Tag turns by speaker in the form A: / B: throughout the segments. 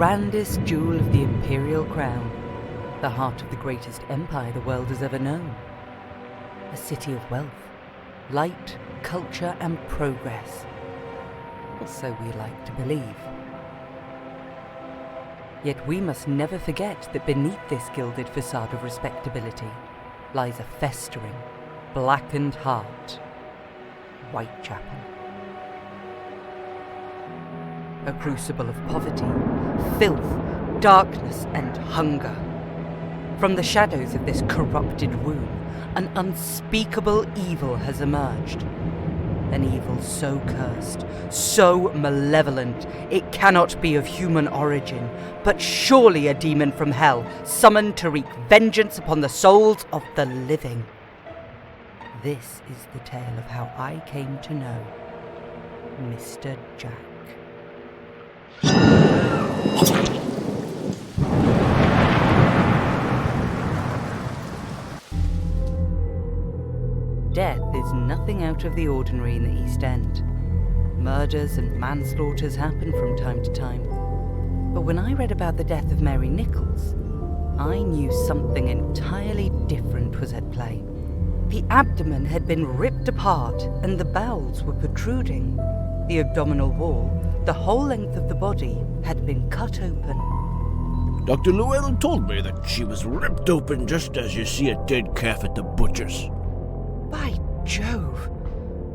A: grandest jewel of the imperial crown, the heart of the greatest empire the world has ever known. A city of wealth, light, culture, and progress. Or so we like to believe. Yet we must never forget that beneath this gilded facade of respectability lies a festering, blackened heart. Whitechapel. A crucible of poverty, filth, darkness, and hunger. From the shadows of this corrupted womb, an unspeakable evil has emerged. An evil so cursed, so malevolent, it cannot be of human origin, but surely a demon from hell, summoned to wreak vengeance upon the souls of the living. This is the tale of how I came to know Mr. Jack. Death is nothing out of the ordinary in the East End. Murders and manslaughters happen from time to time. But when I read about the death of Mary Nichols, I knew something entirely different was at play. The abdomen had been ripped apart and the bowels were protruding. The abdominal wall, the whole length of the body, had been cut open.
B: Dr. Llewellyn told me that she was ripped open just as you see a dead calf at the butcher's.
A: By Jove!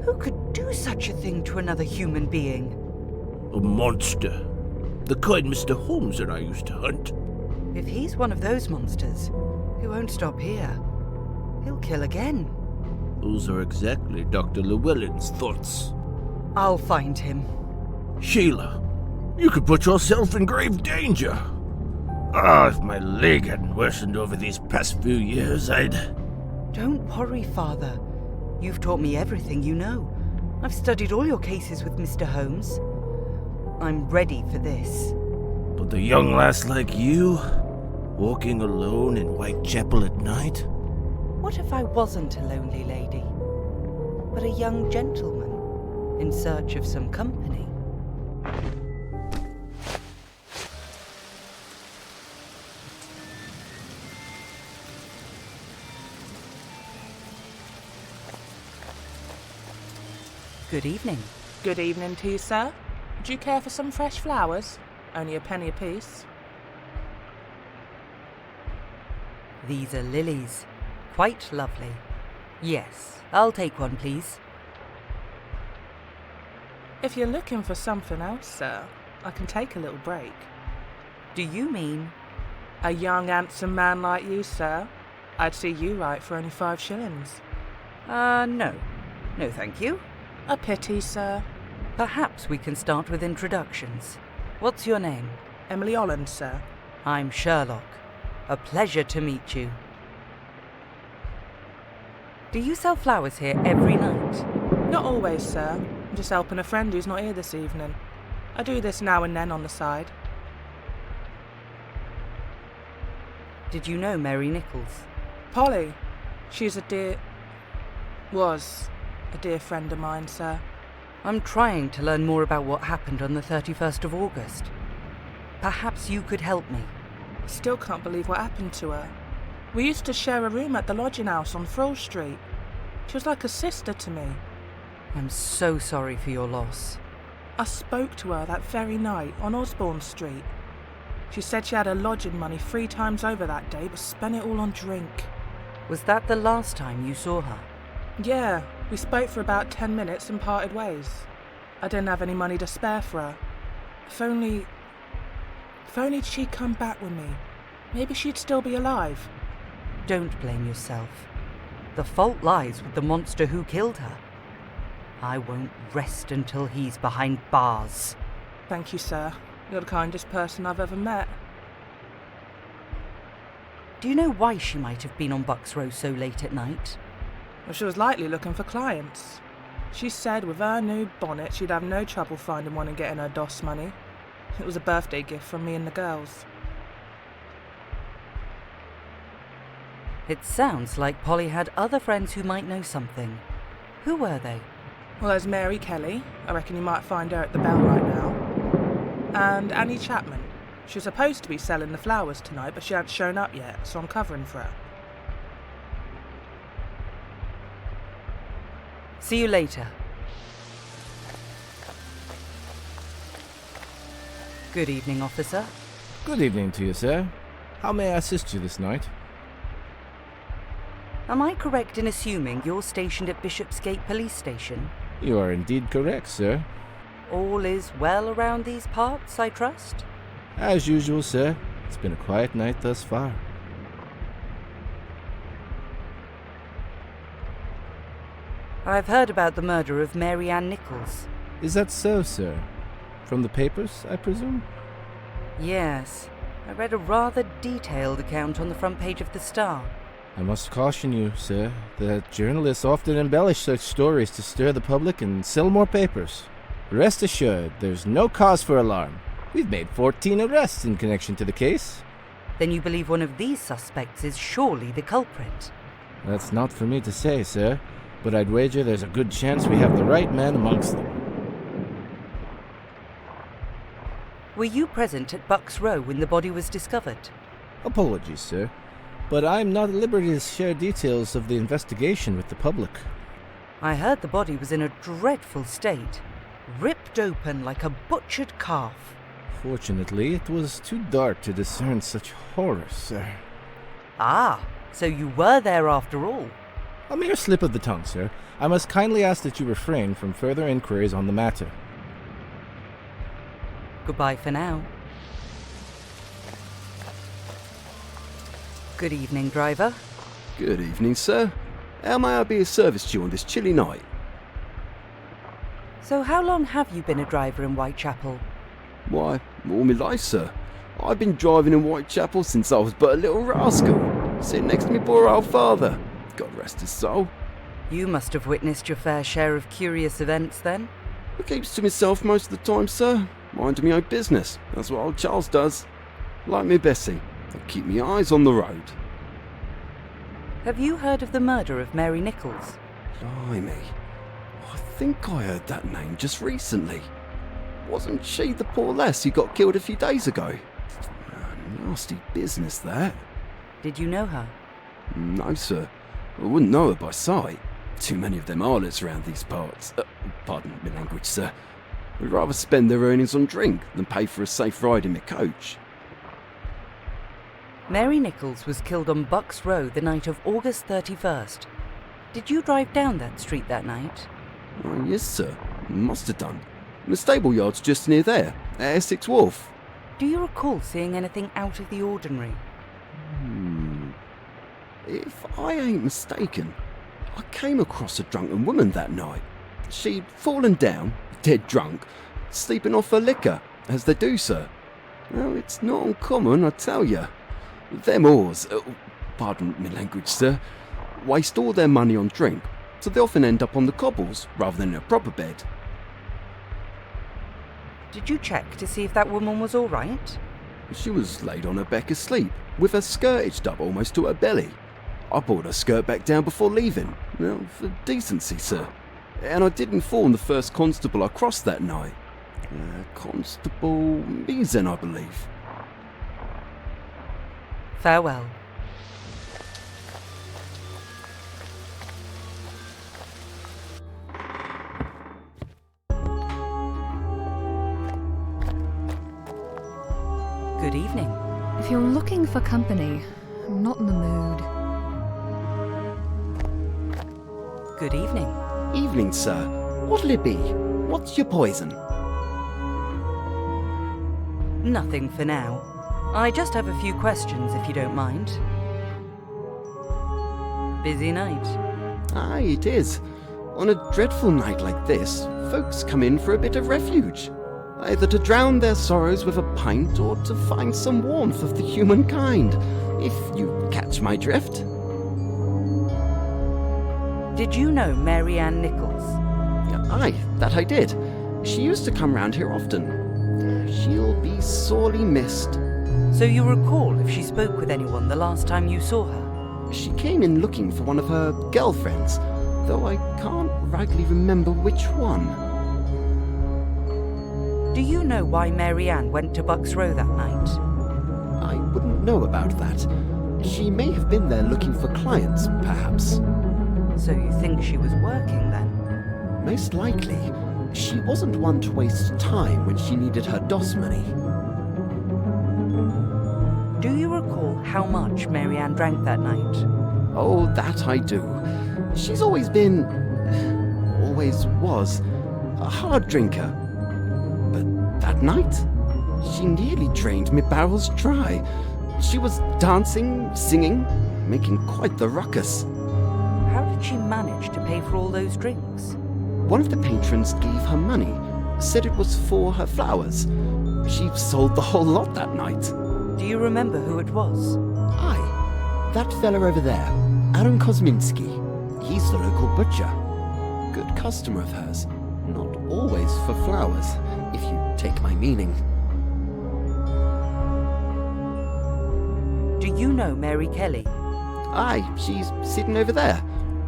A: Who could do such a thing to another human being?
B: A monster. The kind Mr. Holmes and I used to hunt.
A: If he's one of those monsters, he won't stop here. He'll kill again.
B: Those are exactly Dr. Llewellyn's thoughts.
A: I'll find him.
B: Sheila, you could put yourself in grave danger. If my leg hadn't worsened over these past few years,
A: Don't worry, Father. You've taught me everything you know. I've studied all your cases with Mr. Holmes. I'm ready for this.
B: But a young lass like you, walking alone in Whitechapel at night?
A: What if I wasn't a lonely lady, but a young gentleman in search of some company? Good evening.
C: Good evening to you, sir. Do you care for some fresh flowers? Only a penny apiece.
A: These are lilies. Quite lovely. Yes, I'll take one, please.
C: If you're looking for something else, sir, I can take a little break.
A: Do you mean?
C: A young, handsome man like you, sir. I'd see you right for only 5 shillings.
A: No. No, thank you.
C: A pity, sir.
A: Perhaps we can start with introductions. What's your name?
C: Emily Holland, sir.
A: I'm Sherlock. A pleasure to meet you. Do you sell flowers here every night?
C: Not always, sir. I'm just helping a friend who's not here this evening. I do this now and then on the side.
A: Did you know Mary Nichols?
C: Polly. She's was a dear friend of mine, sir.
A: I'm trying to learn more about what happened on the 31st of August. Perhaps you could help me.
C: I still can't believe what happened to her. We used to share a room at the lodging house on Frill Street. She was like a sister to me.
A: I'm so sorry for your loss.
C: I spoke to her that very night on Osborne Street. She said she had her lodging money 3 times over that day, but spent it all on drink.
A: Was that the last time you saw her?
C: Yeah, we spoke for about 10 minutes and parted ways. I didn't have any money to spare for her. If only she'd come back with me, maybe she'd still be alive.
A: Don't blame yourself. The fault lies with the monster who killed her. I won't rest until he's behind bars.
C: Thank you, sir. You're the kindest person I've ever met.
A: Do you know why she might have been on Bucks Row so late at night?
C: Well, she was likely looking for clients. She said with her new bonnet she'd have no trouble finding one and getting her DOS money. It was a birthday gift from me and the girls.
A: It sounds like Polly had other friends who might know something. Who were they?
C: Well, there's Mary Kelly. I reckon you might find her at the Bell right now. And Annie Chapman. She's supposed to be selling the flowers tonight, but she hasn't shown up yet, so I'm covering for her.
A: See you later. Good evening, officer.
B: Good evening to you, sir. How may I assist you this night?
A: Am I correct in assuming you're stationed at Bishopsgate Police Station?
B: You are indeed correct, sir.
A: All is well around these parts, I trust?
B: As usual, sir. It's been a quiet night thus far.
A: I've heard about the murder of Mary Ann Nichols.
B: Is that so, sir? From the papers, I presume?
A: Yes. I read a rather detailed account on the front page of the Star.
B: I must caution you, sir, that journalists often embellish such stories to stir the public and sell more papers. Rest assured, there's no cause for alarm. We've made 14 arrests in connection to the case.
A: Then you believe one of these suspects is surely the culprit?
B: That's not for me to say, sir, but I'd wager there's a good chance we have the right man amongst them.
A: Were you present at Bucks Row when the body was discovered?
B: Apologies, sir, but I'm not at liberty to share details of the investigation with the public.
A: I heard the body was in a dreadful state, ripped open like a butchered calf.
B: Fortunately, it was too dark to discern such horror, sir.
A: Ah, so you were there after all.
B: A mere slip of the tongue, sir. I must kindly ask that you refrain from further inquiries on the matter.
A: Goodbye for now. Good evening, driver.
D: Good evening, sir. How may I be of service to you on this chilly night?
A: So how long have you been a driver in Whitechapel?
D: Why, all my life, sir. I've been driving in Whitechapel since I was but a little rascal, sitting next to me poor old father. God rest his soul.
A: You must have witnessed your fair share of curious events then?
D: I keeps to myself most of the time, sir. Minding my own business. That's what old Charles does. Like me Bessie, I keep my eyes on the road.
A: Have you heard of the murder of Mary Nichols?
D: Blimey. I think I heard that name just recently. Wasn't she the poor lass who got killed a few days ago? Nasty business, that.
A: Did you know her?
D: No, sir. I wouldn't know her by sight. Too many of them harlots around these parts. Pardon my language, sir. Would rather spend their earnings on drink than pay for a safe ride in my coach.
A: Mary Nichols was killed on Bucks Row the night of August 31st. Did you drive down that street that night?
D: Oh, yes, sir. Must have done. The stable yard's just near there, at Essex Wharf.
A: Do you recall seeing anything out of the ordinary?
D: If I ain't mistaken, I came across a drunken woman that night. She'd fallen down, dead drunk, sleeping off her liquor, as they do, sir. Well, it's not uncommon, I tell you. Them whores, pardon my language, sir, waste all their money on drink, so they often end up on the cobbles rather than in a proper bed.
A: Did you check to see if that woman was all right?
D: She was laid on her back asleep, with her skirt hitched up almost to her belly. I pulled her skirt back down before leaving, well, for decency, sir. And I did inform the first constable I crossed that night. Constable Meason, I believe.
A: Farewell. Good evening.
E: If you're looking for company, I'm not in the mood.
A: Good evening.
D: Evening, sir. What'll it be? What's your poison?
A: Nothing for now. I just have a few questions, if you don't mind. Busy night.
D: Aye, it is. On a dreadful night like this, folks come in for a bit of refuge. Either to drown their sorrows with a pint or to find some warmth of the humankind, if you catch my drift.
A: Did you know Mary Ann Nichols?
D: Aye, that I did. She used to come round here often. She'll be sorely missed.
A: So you recall if she spoke with anyone the last time you saw her?
D: She came in looking for one of her girlfriends, though I can't rightly remember which one.
A: Do you know why Mary Ann went to Bucks Row that night?
D: I wouldn't know about that. She may have been there looking for clients, perhaps.
A: So you think she was working then?
D: Most likely. She wasn't one to waste time when she needed her DOS money.
A: Do you recall how much Mary Ann drank that night?
D: Oh, that I do. She's always was, a hard drinker. But that night, she nearly drained me barrels dry. She was dancing, singing, making quite the ruckus.
A: How did she manage to pay for all those drinks?
D: One of the patrons gave her money, said it was for her flowers. She sold the whole lot that night.
A: Do you remember who it was?
D: Aye, that fella over there, Aaron Kosminski. He's the local butcher. Good customer of hers. Not always for flowers, if you take my meaning.
A: Do you know Mary Kelly?
D: Aye, she's sitting over there.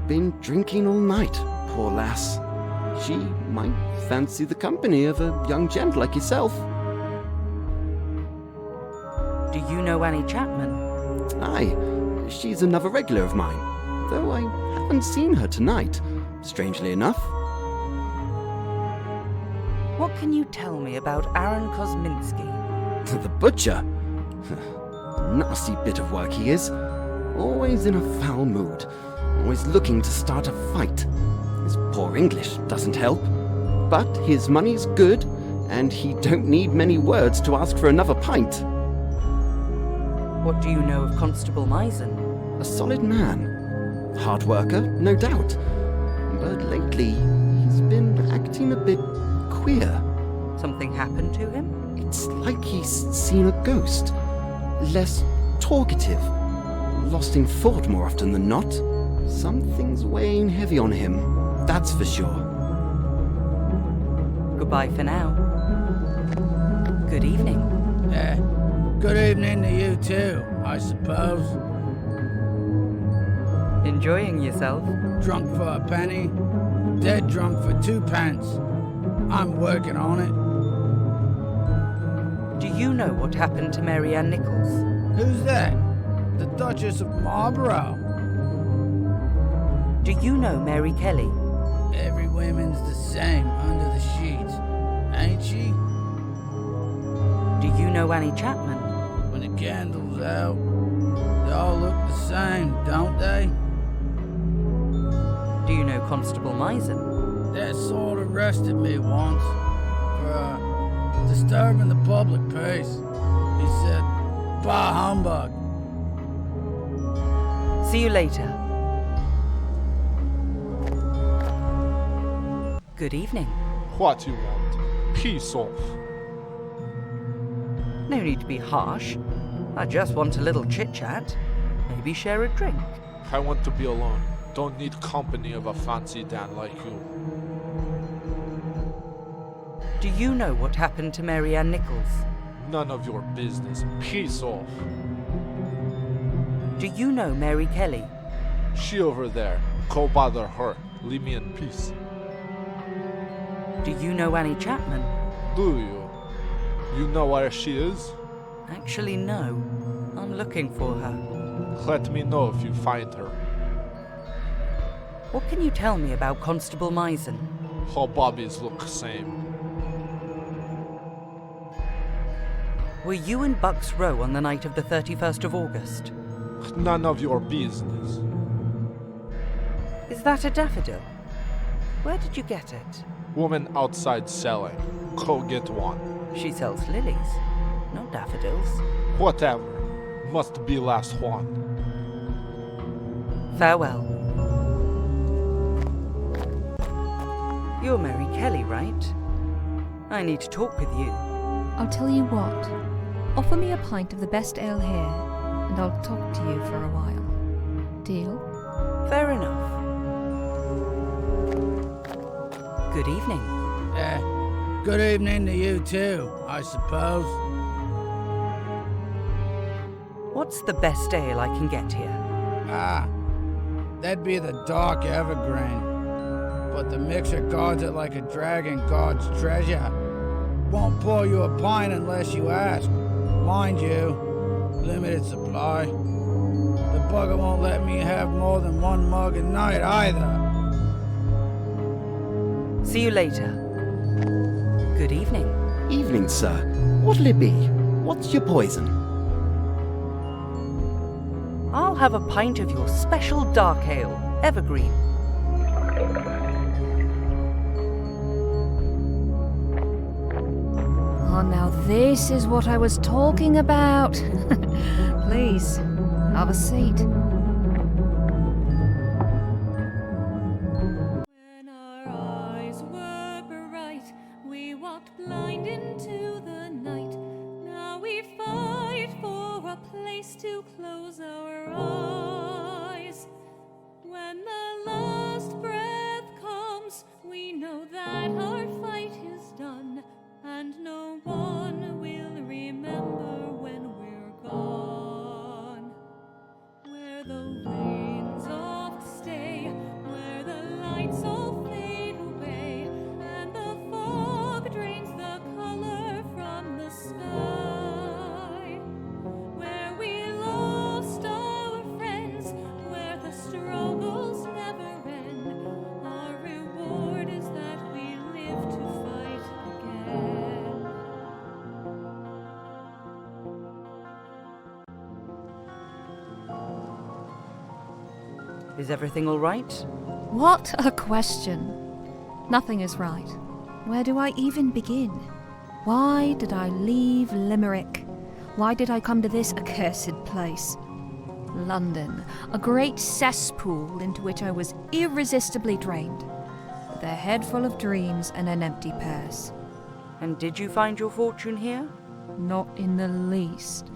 D: Been drinking all night, poor lass. She might fancy the company of a young gent like yourself.
A: Do you know Annie Chapman?
D: Aye, she's another regular of mine, though I haven't seen her tonight, strangely enough.
A: What can you tell me about Aaron Kosminski?
D: The butcher? Nasty bit of work he is. Always in a foul mood. Always looking to start a fight. His poor English doesn't help. But his money's good, and he don't need many words to ask for another pint.
A: What do you know of Constable Misen?
D: A solid man. Hard worker, no doubt. But lately, he's been acting a bit queer.
A: Something happened to him?
D: It's like he's seen a ghost. Less talkative. Lost in thought more often than not. Something's weighing heavy on him, that's for sure.
A: Goodbye for now. Good evening.
F: Good evening to you too, I suppose.
A: Enjoying yourself?
F: Drunk for a penny, dead drunk for 2 pence. I'm working on it.
A: Do you know what happened to Mary Ann Nichols?
F: Who's that? The Duchess of Marlborough.
A: Do you know Mary Kelly?
F: Every woman's the same under the sheets, ain't she?
A: Do you know Annie Chapman?
F: When the candle's out, they all look the same, don't they?
A: Do you know Constable Misen?
F: That sort of arrested me once for disturbing the public peace. He said, "Bah humbug."
A: See you later. Good evening.
G: What you want? Peace off.
A: No need to be harsh. I just want a little chit-chat. Maybe share a drink.
G: I want to be alone. Don't need company of a fancy Dan like you.
A: Do you know what happened to Mary Ann Nichols?
G: None of your business. Peace off.
A: Do you know Mary Kelly?
G: She over there. Go bother her. Leave me in peace.
A: Do you know Annie Chapman?
G: Do you? You know where she is?
A: Actually, no. I'm looking for her.
G: Let me know if you find her.
A: What can you tell me about Constable Misen?
G: All bobbies look the same.
A: Were you in Bucks Row on the night of the 31st of August?
G: None of your business.
A: Is that a daffodil? Where did you get it?
G: Woman outside selling. Go get one.
A: She sells lilies, not daffodils.
G: Whatever. Must be last one.
A: Farewell. You're Mary Kelly, right? I need to talk with you.
E: I'll tell you what. Offer me a pint of the best ale here, and I'll talk to you for a while. Deal?
A: Fair enough. Good evening.
F: Good evening to you too, I suppose.
A: What's the best ale I can get here?
F: That'd be the Dark Evergreen. But the mixer guards it like a dragon guards treasure. won't pour you a pint unless you ask. Mind you, limited supply. The bugger won't let me have more than one mug a night either.
A: See you later. Good evening.
D: Evening, sir. What'll it be? What's your poison?
A: I'll have a pint of your special dark ale, Evergreen.
E: Oh, now this is what I was talking about. Please, have a seat. When our eyes were bright, we walked blind into the night. Now we fight for a place to close our eyes. When the last breath comes, we know that our fight is done, and no one will remember when we're gone. Where the rains oft stay, where the lights all fade away, and the fog drains the color from the sky. Where we lost our friends, where the struggles never end, our reward is that we live to fight again.
A: Is everything all right?
E: What a question. Nothing is right. Where do I even begin? Why did I leave Limerick? Why did I come to this accursed place? London, a great cesspool into which I was irresistibly drained, with a head full of dreams and an empty purse.
A: And did you find your fortune here?
E: Not in the least.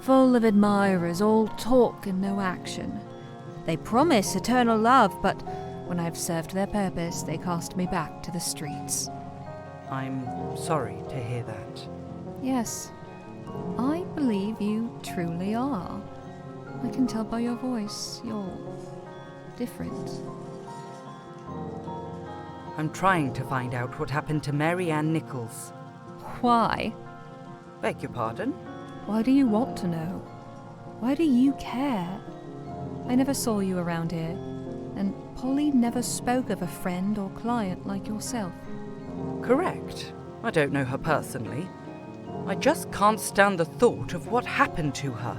E: Full of admirers, all talk and no action. They promise eternal love, but when I've served their purpose, they cast me back to the streets.
A: I'm sorry to hear that.
E: Yes, I believe you truly are. I can tell by your voice, you're different.
A: I'm trying to find out what happened to Mary Ann Nichols.
E: Why?
A: Beg your pardon?
E: Why do you want to know? Why do you care? I never saw you around here, and Polly never spoke of a friend or client like yourself.
A: Correct. I don't know her personally. I just can't stand the thought of what happened to her.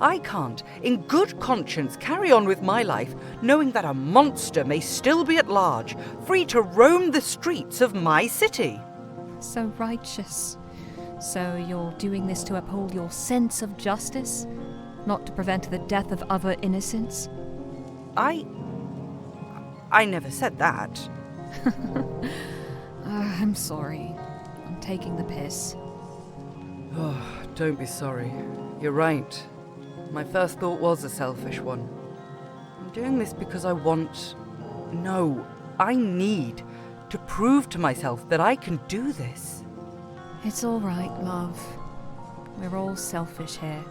A: I can't, in good conscience, carry on with my life knowing that a monster may still be at large, free to roam the streets of my city.
E: So righteous. So you're doing this to uphold your sense of justice? Not to prevent the death of other innocents?
A: I never said that.
E: I'm sorry. I'm taking the piss.
A: Oh, don't be sorry. You're right. My first thought was a selfish one. I'm doing this because I need to prove to myself that I can do this.
E: It's all right, love. We're all selfish here.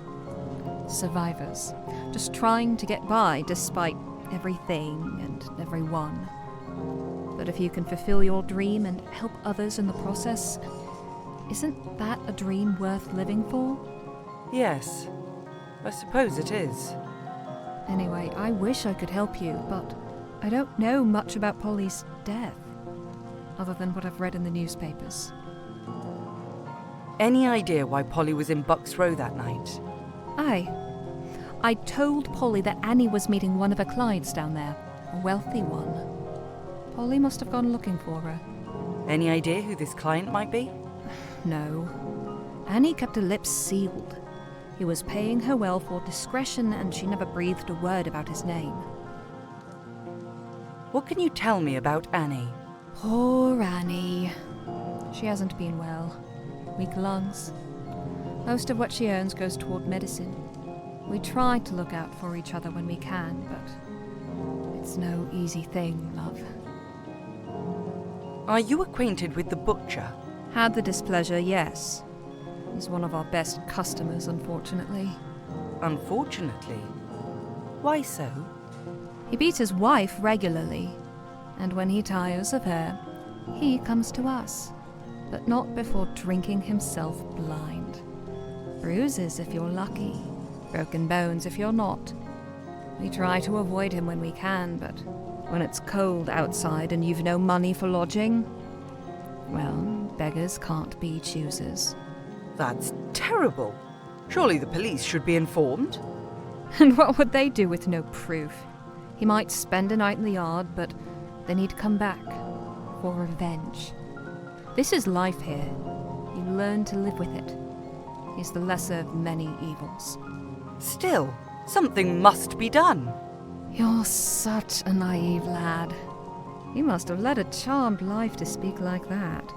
E: Survivors. Just trying to get by despite everything and everyone. But if you can fulfill your dream and help others in the process, isn't that a dream worth living for?
A: Yes, I suppose it is.
E: Anyway, I wish I could help you, but I don't know much about Polly's death, other than what I've read in the newspapers.
A: Any idea why Polly was in Bucks Row that night?
E: I told Polly that Annie was meeting one of her clients down there, a wealthy one. Polly must have gone looking for her.
A: Any idea who this client might be?
E: No. Annie kept her lips sealed. He was paying her well for discretion, and she never breathed a word about his name.
A: What can you tell me about Annie?
E: Poor Annie. She hasn't been well. Weak lungs. Most of what she earns goes toward medicine. We try to look out for each other when we can, but it's no easy thing, love.
A: Are you acquainted with the butcher?
E: Had the displeasure, yes. He's one of our best customers, unfortunately.
A: Unfortunately? Why so?
E: He beats his wife regularly, and when he tires of her, he comes to us.
H: but not before drinking himself blind. Bruises if you're lucky, broken bones if you're not. We try to avoid him when we can, but when it's cold outside and you've no money for lodging, well, beggars can't be choosers.
A: That's terrible. Surely the police should be informed.
H: And what would they do with no proof? He might spend a night in the yard, but then he'd come back for revenge. This is life here. You learn to live with it. It's the lesser of many evils.
A: Still, something must be done.
H: You're such a naive lad. You must have led a charmed life to speak like that,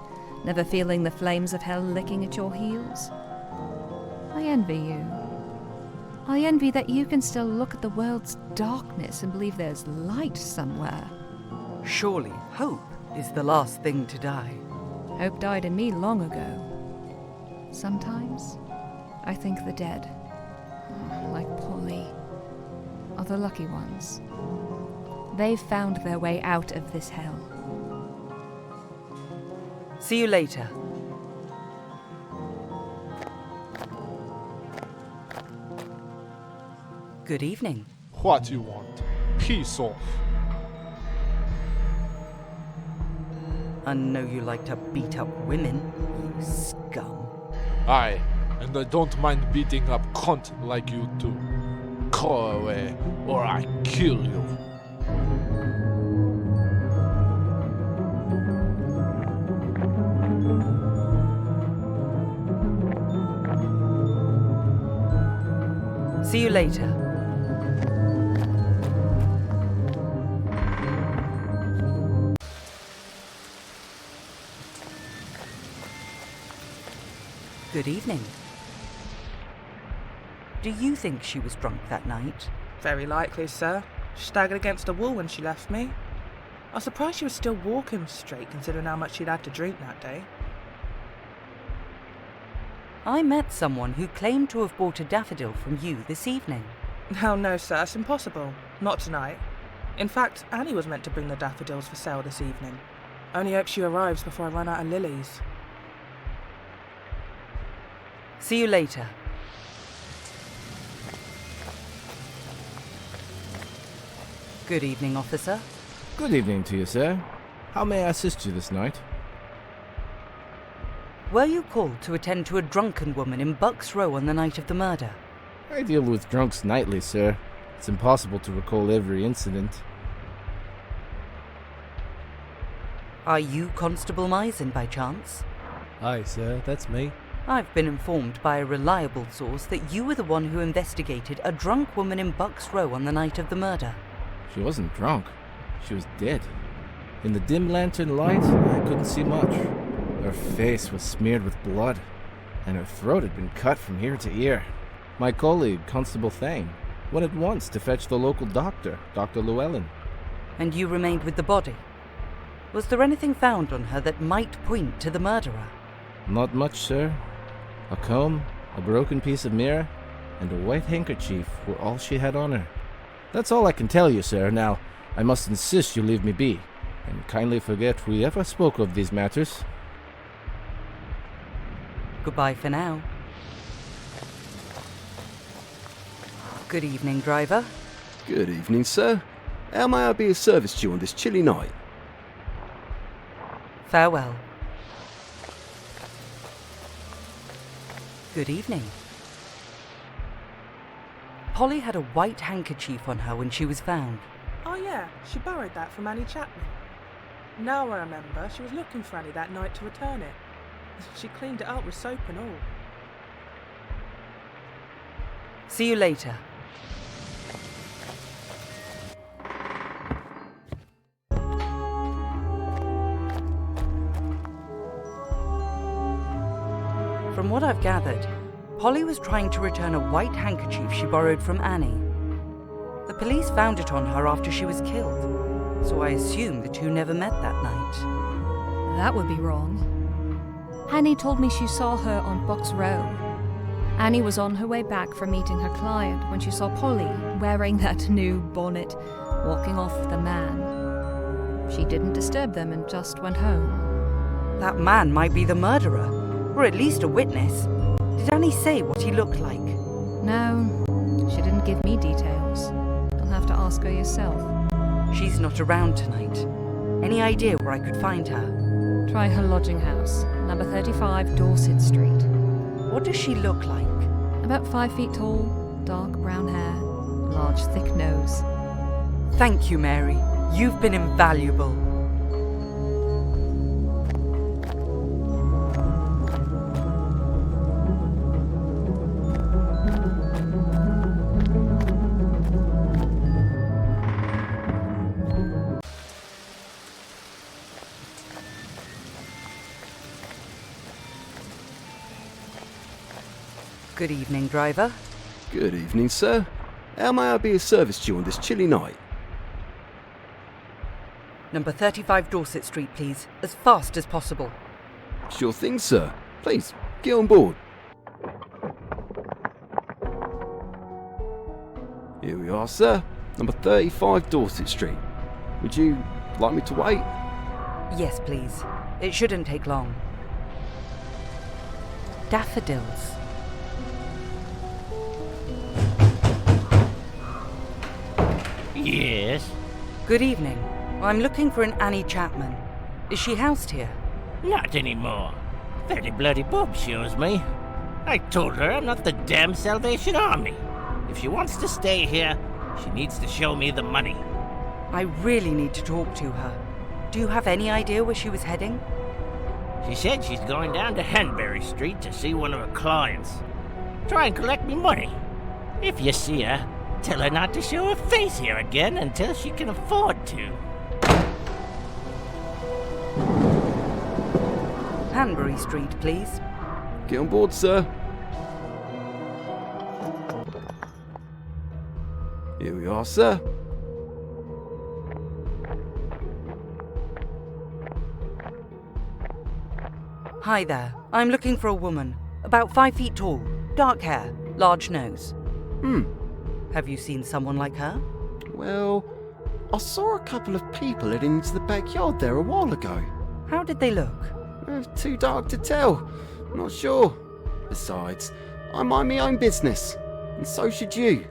H: never feeling the flames of hell licking at your heels. I envy you. I envy that you can still look at the world's darkness and believe there's light somewhere.
A: Surely hope is the last thing to die.
H: Hope died in me long ago. Sometimes I think the dead, like Polly, are the lucky ones. They've found their way out of this hell.
A: See you later. Good evening.
G: What you want? Peace off.
A: I know you like to beat up women, you scum.
G: Aye, and I don't mind beating up cunt like you too. Go away, or I kill you.
A: See you later. Good evening. Do you think she was drunk that night?
C: Very likely, sir. She staggered against a wall when she left me. I was surprised she was still walking straight, considering how much she'd had to drink that day.
A: I met someone who claimed to have bought a daffodil from you this evening.
C: Oh no, sir, it's impossible. Not tonight. In fact, Annie was meant to bring the daffodils for sale this evening. Only hope she arrives before I run out of lilies.
A: See you later. Good evening, officer.
B: Good evening to you, sir. How may I assist you this night?
A: Were you called to attend to a drunken woman in Bucks Row on the night of the murder?
B: I deal with drunks nightly, sir. It's impossible to recall every incident.
A: Are you Constable Misen by chance?
I: Aye, sir, that's me.
A: I've been informed by a reliable source that you were the one who investigated a drunk woman in Bucks Row on the night of the murder.
B: She wasn't drunk. She was dead. In the dim lantern light, I couldn't see much. Her face was smeared with blood, and her throat had been cut from ear to ear. My colleague, Constable Thane, went at once to fetch the local doctor, Dr. Llewellyn.
A: And you remained with the body? Was there anything found on her that might point to the murderer?
B: Not much, sir. A comb, a broken piece of mirror, and a white handkerchief were all she had on her. That's all I can tell you, sir. Now, I must insist you leave me be, and kindly forget we ever spoke of these matters.
A: Goodbye for now. Good evening, driver.
D: Good evening, sir. How may I be of service to you on this chilly night?
A: Farewell. Good evening. Polly had a white handkerchief on her when she was found.
C: Oh yeah, she borrowed that from Annie Chapman. Now I remember, she was looking for Annie that night to return it. She cleaned it up with soap and all.
A: See you later. From what I've gathered, Polly was trying to return a white handkerchief she borrowed from Annie. The police found it on her after she was killed, so I assume the two never met that night.
H: That would be wrong. Annie told me she saw her on Bucks Row. Annie was on her way back from meeting her client when she saw Polly wearing that new bonnet, walking off with the man. She didn't disturb them and just went home.
A: That man might be the murderer, or at least a witness. Did Annie say what he looked like?
H: No, she didn't give me details. You'll have to ask her yourself.
A: She's not around tonight. Any idea where I could find her?
H: Try her lodging house, number 35 Dorset Street.
A: What does she look like?
H: About 5 feet tall, dark brown hair, large thick nose.
A: Thank you, Mary. You've been invaluable. Good evening, driver.
D: Good evening, sir. How may I be of service to you on this chilly night?
A: Number 35 Dorset Street, please. As fast as possible.
D: Sure thing, sir. Please, get on board. Here we are, sir. Number 35 Dorset Street. Would you like me to wait?
A: Yes, please. It shouldn't take long. Daffodils.
J: Yes?
A: Good evening. I'm looking for an Annie Chapman. Is she housed here?
J: Not anymore. Very bloody Bob shows me. I told her I'm not the damn Salvation Army. If she wants to stay here, she needs to show me the money.
A: I really need to talk to her. Do you have any idea where she was heading?
J: She said she's going down to Hanbury Street to see one of her clients. Try and collect me money. If you see her, tell her not to show her face here again until she can afford to.
A: Hanbury Street, please.
D: Get on board, sir. Here we are, sir.
A: Hi there. I'm looking for a woman. About 5 feet tall. Dark hair. Large nose. Have you seen someone like her?
D: Well, I saw a couple of people heading into the backyard there a while ago.
A: How did they look?
D: Too dark to tell. Not sure. Besides, I mind my own business. And so should you.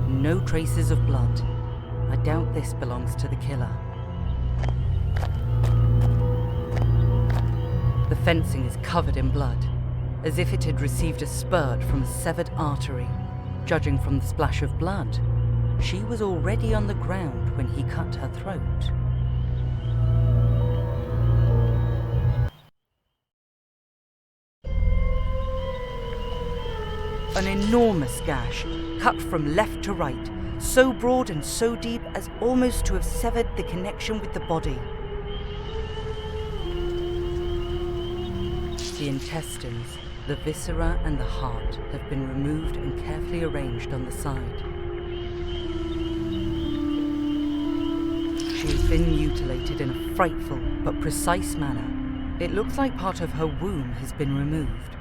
A: No traces of blood. I doubt this belongs to the killer. The fencing is covered in blood, as if it had received a spurt from a severed artery. Judging from the splash of blood, she was already on the ground when he cut her throat. An enormous gash, cut from left to right, so broad and so deep as almost to have severed the connection with the body. The intestines, the viscera and the heart have been removed and carefully arranged on the side. She has been mutilated in a frightful but precise manner. It looks like part of her womb has been removed.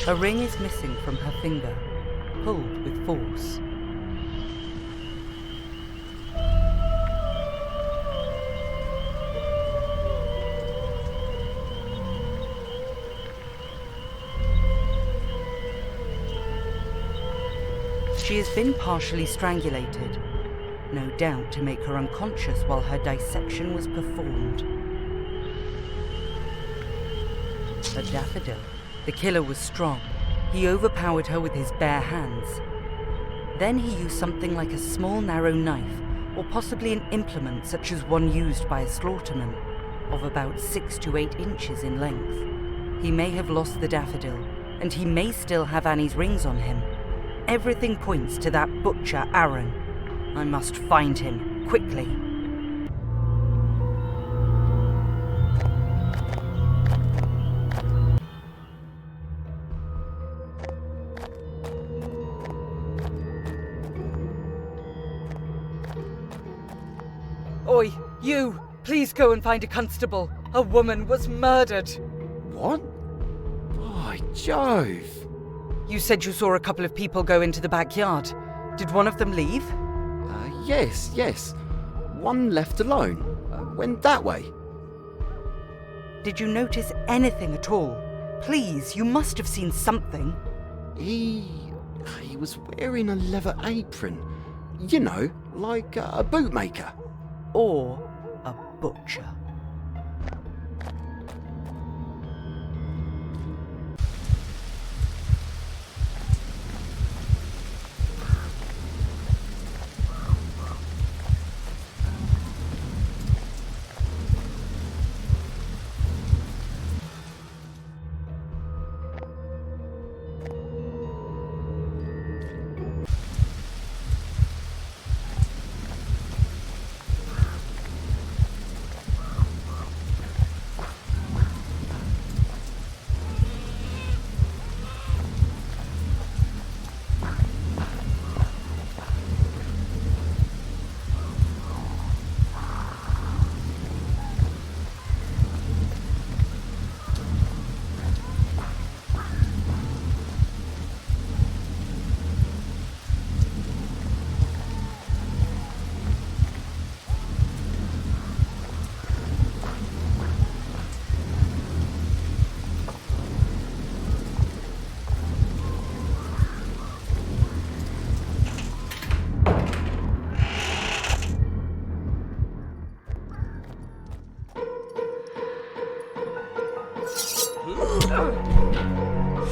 A: A ring is missing from her finger, pulled with force. She has been partially strangulated, no doubt to make her unconscious while her dissection was performed. A daffodil. The killer was strong. He overpowered her with his bare hands. Then he used something like a small narrow knife, or possibly an implement such as one used by a slaughterman, of about 6 to 8 inches in length. He may have lost the daffodil, and he may still have Annie's rings on him. Everything points to that butcher, Aaron. I must find him, quickly. Oi, you! Please go and find a constable. A woman was murdered.
D: What? By Jove.
A: You said you saw a couple of people go into the backyard. Did one of them leave?
D: Yes. One left alone. Went that way.
A: Did you notice anything at all? Please, you must have seen something.
D: He was wearing a leather apron. You know, like a bootmaker.
A: Or a butcher.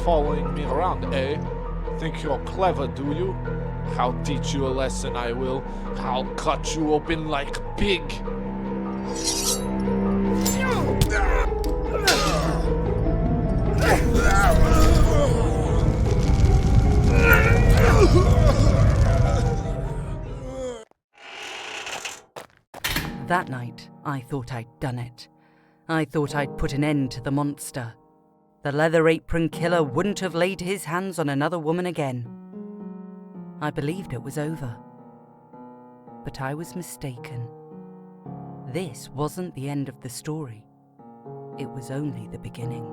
G: Following me around, eh? Think you're clever, do you? I'll teach you a lesson, I will. I'll cut you open like a pig.
A: That night, I thought I'd done it. I thought I'd put an end to the monster. The leather apron killer wouldn't have laid his hands on another woman again. I believed it was over. But I was mistaken. This wasn't the end of the story. It was only the beginning.